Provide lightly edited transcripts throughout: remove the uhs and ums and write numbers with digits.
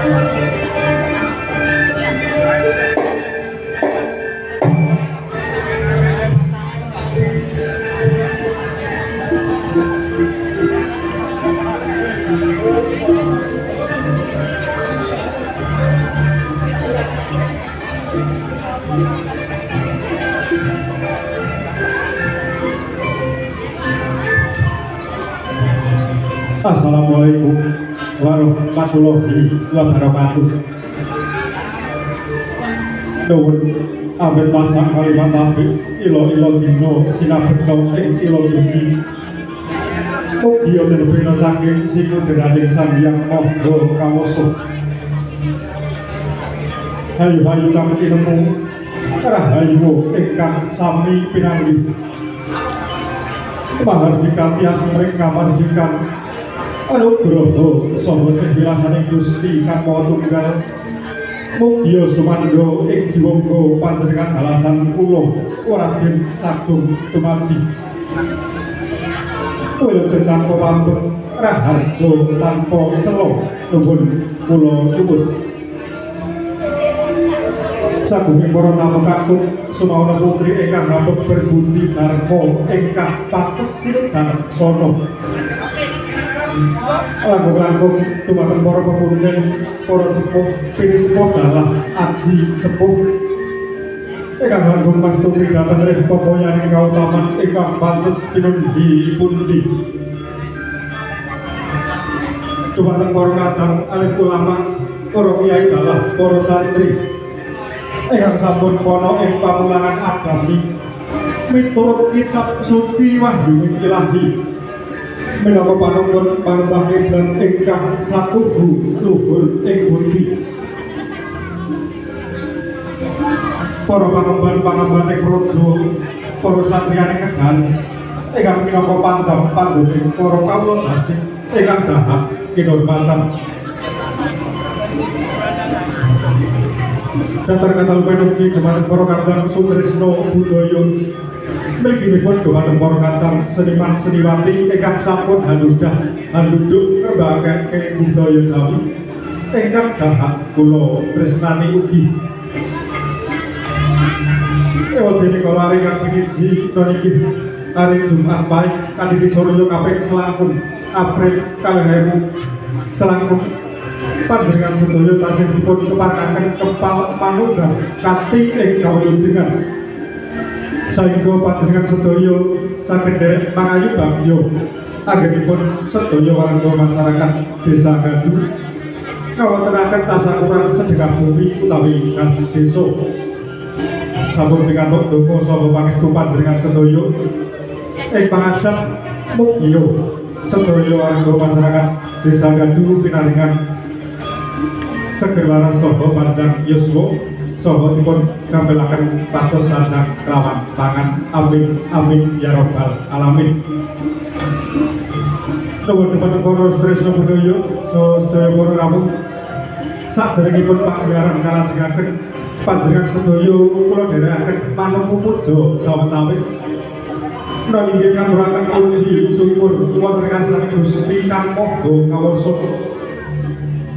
Assalamualaikum warahmatullahi wabarakatuh. Nuwun awit pasang kalimat apik ilo-ilo dina sinabekna ing ilo bumi. Mugi tinebena saking sinunderaning Sang Hyang Maha Kawasa. Hayu-hayu kang tinemu rahayu ingkang sami pinanggih. Mahardika tiasmring kamardikan anugraha saha sing wilasaning Gusti Kang Maha Tunggal. Mugi sumandha ing jiwangga panjenengan alasan kula Raden Sagung dumadi. Wilujeng tanpa pambek raharja tanpa selo nuwun kula tuwun. Sagunging para tamu kakung sumawana putri ingkang ngambek berbudi dharma ingkang pates darsana. Langkung-langkung dumateng para pepunden, para sepuh, pini sepuh dalah aji sepuh ingkang langkung pastutri dhateng ing pamoyaning kautaman ingkang pantes pinundi pundi. Dumateng para kadang alim ulama, para kiai dalah, para santri ingkang sampun kono ing pamulangan agami miturut kitab suci Wahyu Ilahi. Menapa panuwun panembah kiblat ingkang sakubu luhur ing budi. Para pangemban-pangemban praja, para satriyaning kedan ingkang minangka pandhap panggoning para kawula dasih ingkang dahak kinurmatan. Datar-katal penugi dumateng para kadang sutresna budaya. Mliginipun dumateng para kadang seniman seniwati ingkang sampun handuduk ngrembakake budaya Jawi ingkang dahak kula tresnani ugi. Ewadene kala ari kang piniji niki hari Jumat Pahing Kandhiti Surya kaping selangkung April 2000 selangkung panjenengan sedaya tasih dipun keparkaken kepal manunggal kanthi ing kawilujengan. Saengga panjenengan sedaya saged nderek pangayu bagya anggenipun sedaya warga masyarakat Desa Gadu ngawontenaken tasakuran sedekah bumi utawi kas desa. Sampun pikantuk donga saha pangestu panjenengan sedaya ing pangajap mugi sedaya warga masyarakat Desa Gadu pinaringan seger waras saha panjang yuswa saha dipun gampelaken pados sandang kelawan tangan. Amin amin ya rabbal alamin. Nuwun dumateng para tresna budaya saha sedaya para rawuh saderengipun pagelaran kalajengaken panjenengan sedaya kula dherekaken manuku puja sawetawis menawi inggih ngaturaken puji syukur wonten ing Gusti Kang Maha Kawasa.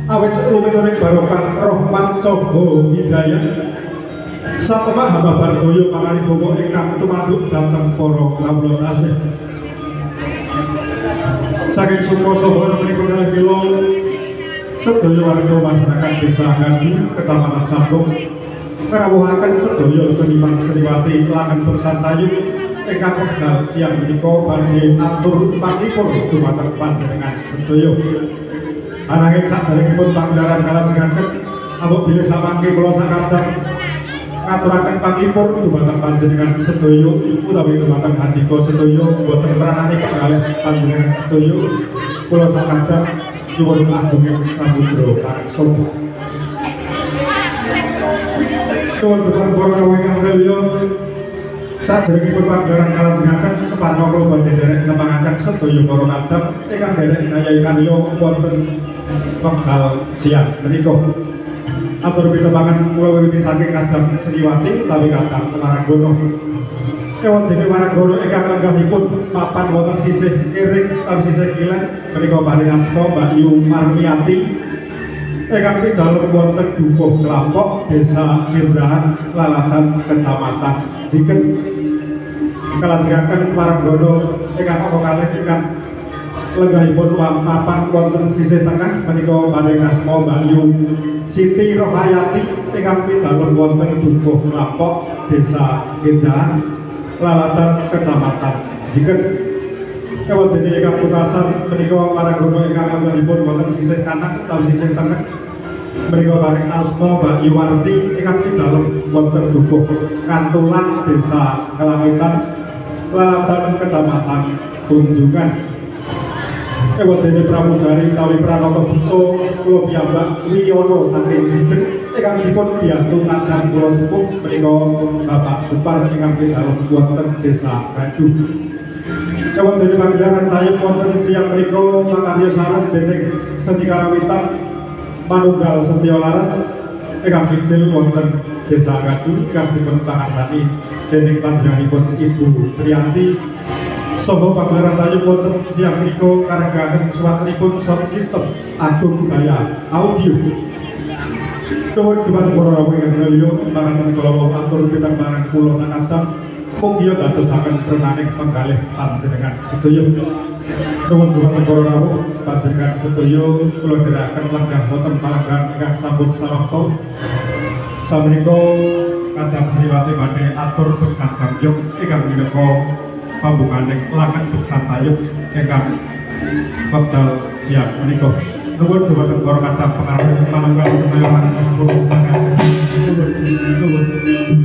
Awit luminuring barokah rahmat saha hidayah satemah hamba bargaya pangalihipun ingkang tumaduk dhateng para kawula tasih. Saking suku saha menika kalih kula sedaya warga masyarakat Desa Gadu Kecamatan Sambung ngrawuhaken sedaya seniman seniwati langen bersantayung ingkang wekdal siang menika badhe atur pangipun dumateng panjenengan sedaya. Ananging saderengipun pagelaran kalajengaken apabila samangke kula sakadang ngaturaken pangipun dumateng panjenengan sedaya utawi dumateng handika sedaya boten pranane kekalih panjenengan sedaya kula sakadang nyuwun agunging samudra kangso. Nuwun dumateng para kawula ingkang riliya saderengipun pagelaran kalajengaken kepareng kula badhe nderek nepangaken sedaya para kadang ingkang nderek ngayahi kaniya wonten wekdal siang menika. Atur pitepangan kula wiwiti saking kadang seniwati utawi kadang Maranggono. Ewadene Maranggono ingkang lenggahipun papan wonten sisih kiring utawi sisih kilèn menika paring asma Mbak Yu Marmiati ingkang pidalem wonten Dukuh Klampok, Desa Kindrahan, Lalatan, Kecamatan Jiken. Kalajengaken paranggana ingkang kalih ingkang lenggahipun papan wonten sisih tengah menika badhe ngasma Mbak Yu Siti Rohayati ingkang pidalem wonten Dukuh Klampok, Desa Kindrahan, Lalatan, Kecamatan Jiken. Ewedene ingkang pungkasan menika paranggana ingkang lenggahipun wonten sisih kanan utawi sisih tengah menika paring asma Mbak Iwarti ingkang pidalem wonten Dukuh Kantulan, Desa Kelangitan, Lalatan, Kecamatan Tunjungan. Ewedene pramugari utawi pranata biksa kula piyambak Wiyono saking Jiken ingkang dipun biyantu kadang kula sepuh menika Bapak Supar ingkang pidalem wonten Desa Gaduh. Ewedene pagelaran tayub wonten siang menika makarya sareng dening Seni Karawitan Manunggal Setyo Laras ingkang bijil wonten Desa Gaduh ingkang dipun pangarsani dening panjenenganipun Ibu Triyanti. Saha pagelaran tayub wonten siang menika karengaken suwantenipun sound system Agung Jaya Audio. Nuwun dhumateng para rawuh ingkang mulya, panganten kula atur pitambaran kula sakadang mugi dadosaken renaning penggalih panjenengan sedaya. Nuwun dhumateng para rawuh panjenengan sedaya kula dherekaken lenggah wonten palenggan ingkang sampun sarta. Samenika kadang sriwati badhe atur beksan Gangjong ingkang minangka pambukaning langan beksan tayub ingkang wekdal siang menika. Nuwun dhumateng para kadang pengarep manunggal sedaya manis kula sedaya. Nuwun.